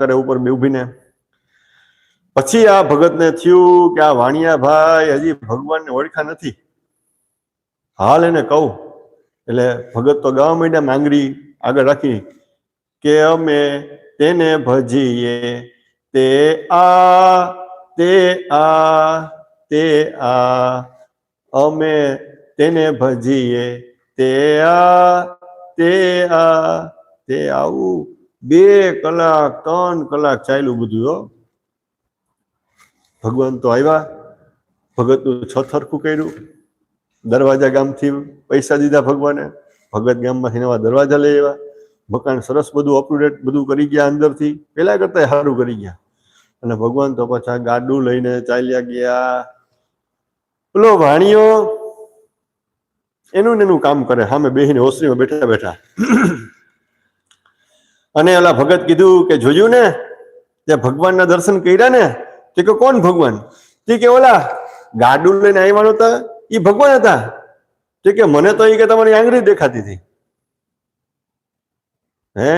કરે ઉપર ઉભીને. પછી આ ભગતને થયું કે આ વાણિયા ભાઈ હજી ભગવાનને ઓળખા નથી, હાલ એને કહું. એટલે ભગત તો ગાવા માંડ્યા માંગડી આગળ રાખી કે અમે તેને ભજીએ તે આ અમે તેને ભજીએ તે આવું 2 કલાક 3 કલાક ચાલ્યું બધું. હો ભગવાન તો આવ્યા, ભગતનું છથરખું કર્યું, દરવાજા ગામથી પૈસા દીધા ભગવાને, ભગત ગામમાંથી નવા દરવાજા લઈ આવ્યા, મકાન સરસ બધું અપટુડેટ બધું કરી ગયા, અંદરથી પેલા કરતા સારું કરી ગયા. અને ભગવાન તો પાછા ગાડું લઈને ચાલ્યા ગયા. પેલો વાણિયો એનું કામ કરે, સામે બેહીને ઓસરીમાં બેઠા બેઠા. અને ઓલા ભગત કીધું કે જોયું ને તે ભગવાનના દર્શન કર્યા ને? તે કે કોણ ભગવાન? તે કે ઓલા ગાડું લઈને આવ્યા હતા એ ભગવાન હતા. તે કે મને તો એ કે તમારી આંગળી દેખાતી હતી. હે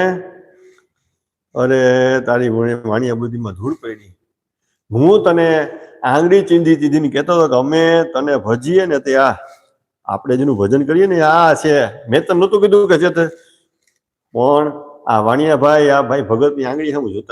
અરે તારી વાણિયા બુદ્ધિમાં ધૂળ પડી. હું તને આંગળી ચીંધી ચીંધીને કહેતો હતો કે અમે તને ભજીએ ને તે આપણે જેનું ભજન કરીએ ને આ છે. મેં તને નહોતું કીધું કે છે, પણ આ વાણિયા ભાઈ આ ભાઈ ભગતની આંગળી સામે જોતા